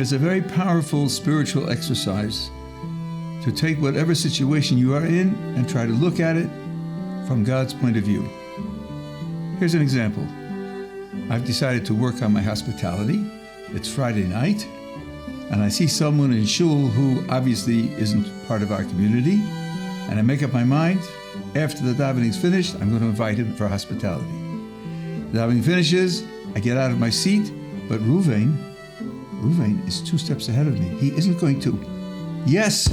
is a very powerful spiritual exercise to take whatever situation you are in and try to look at it from God's point of view. Here's an example. I've decided to work on my hospitality. It's Friday night, and I see someone in shul who obviously isn't part of our community, and I make up my mind, after the davening's finished, I'm going to invite him for hospitality. The davening finishes, I get out of my seat, but Ruvain is 2 steps ahead of me. He isn't going to. Yes,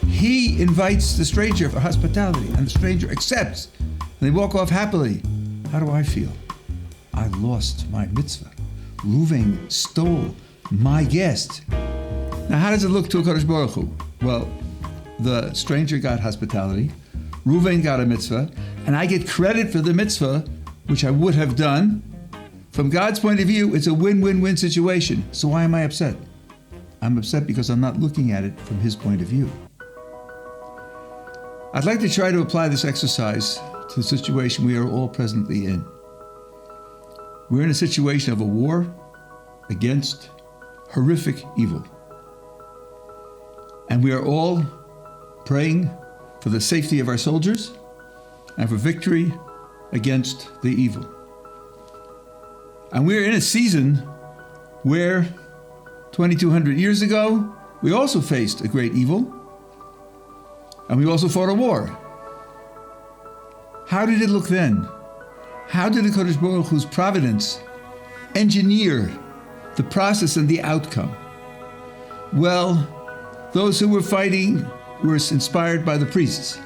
he invites the stranger for hospitality, and the stranger accepts, and they walk off happily. How do I feel? I lost my mitzvah. Ruvain stole my guest. Now, how does it look to a Kadosh Baruch Hu? Well, the stranger got hospitality, Ruvain got a mitzvah, and I get credit for the mitzvah, which I would have done. From God's point of view, it's a win-win-win situation. So why am I upset? I'm upset because I'm not looking at it from his point of view. I'd like to try to apply this exercise to the situation we are all presently in. We're in a situation of a war against horrific evil. And we are all praying for the safety of our soldiers and for victory against the evil. And we're in a season where 2,200 years ago, we also faced a great evil, and we also fought a war. How did it look then? How did the Kadosh Baruch Hu's providence engineer the process and the outcome? Well, those who were fighting were inspired by the priests,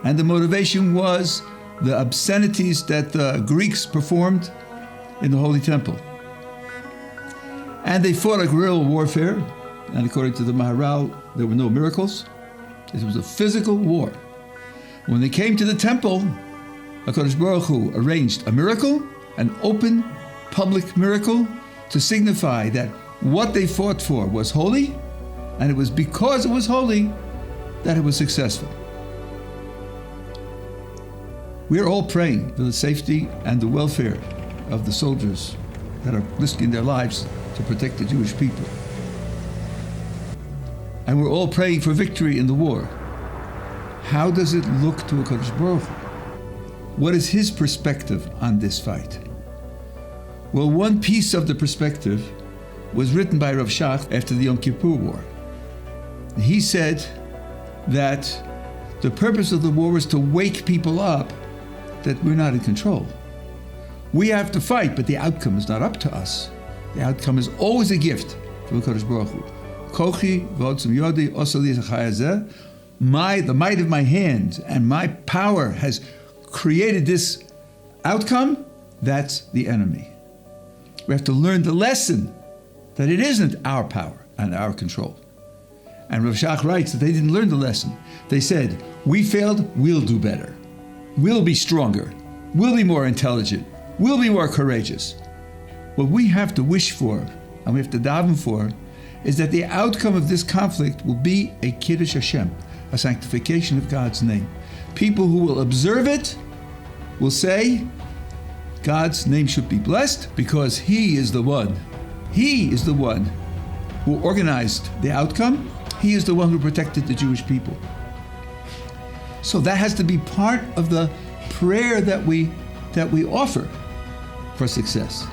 and the motivation was the obscenities that the Greeks performed in the Holy Temple. And they fought a guerrilla warfare, and according to the Maharal, there were no miracles. It was a physical war. When they came to the temple, HaKadosh Baruch Hu arranged a miracle, an open, public miracle, to signify that what they fought for was holy, and it was because it was holy that it was successful. We are all praying for the safety and the welfare of the soldiers that are risking their lives to protect the Jewish people. And we're all praying for victory in the war. How does it look to a Kadosh Baruch Hu? What is his perspective on this fight? Well, one piece of the perspective was written by Rav Shach after the Yom Kippur War. He said that the purpose of the war was to wake people up that we're not in control. We have to fight, but the outcome is not up to us. The outcome is always a gift from the Kadosh Baruch Hu. Kochi v'otzim yodi osali zechayazeh. The might of my hand and my power has created this outcome. That's the enemy. We have to learn the lesson that it isn't our power and our control. And Rav Shach writes that they didn't learn the lesson. They said, we failed, we'll do better. We'll be stronger. We'll be more intelligent. We'll be more courageous. What we have to wish for, and we have to daven for, is that the outcome of this conflict will be a Kiddush Hashem, a sanctification of God's name. People who will observe it will say, God's name should be blessed because He is the one. He is the one who organized the outcome. He is the one who protected the Jewish people. So that has to be part of the prayer that we offer for success.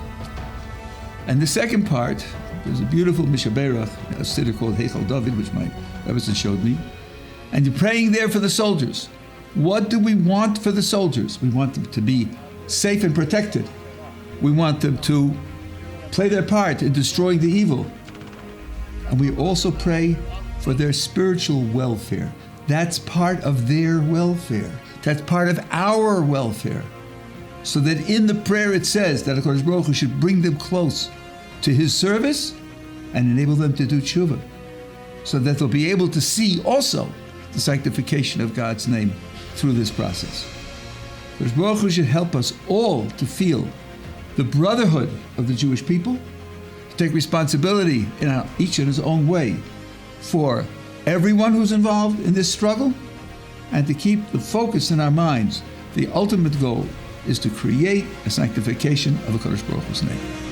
And the second part, there's a beautiful Mishaberach, a siddur called Heichal Dovid, which my Rabbi showed me. And you're praying there for the soldiers. What do we want for the soldiers? We want them to be safe and protected. We want them to play their part in destroying the evil. And we also pray for their spiritual welfare. That's part of their welfare. That's part of our welfare. So that in the prayer it says that HaKadosh Baruch Hu should bring them close to His service and enable them to do tshuva, so that they'll be able to see also the sanctification of God's name through this process. HaKadosh Baruch Hu should help us all to feel the brotherhood of the Jewish people, to take responsibility in each in his own way for everyone who's involved in this struggle, and to keep the focus in our minds. The ultimate goal is to create a sanctification of HaKadosh Baruch Hu's name.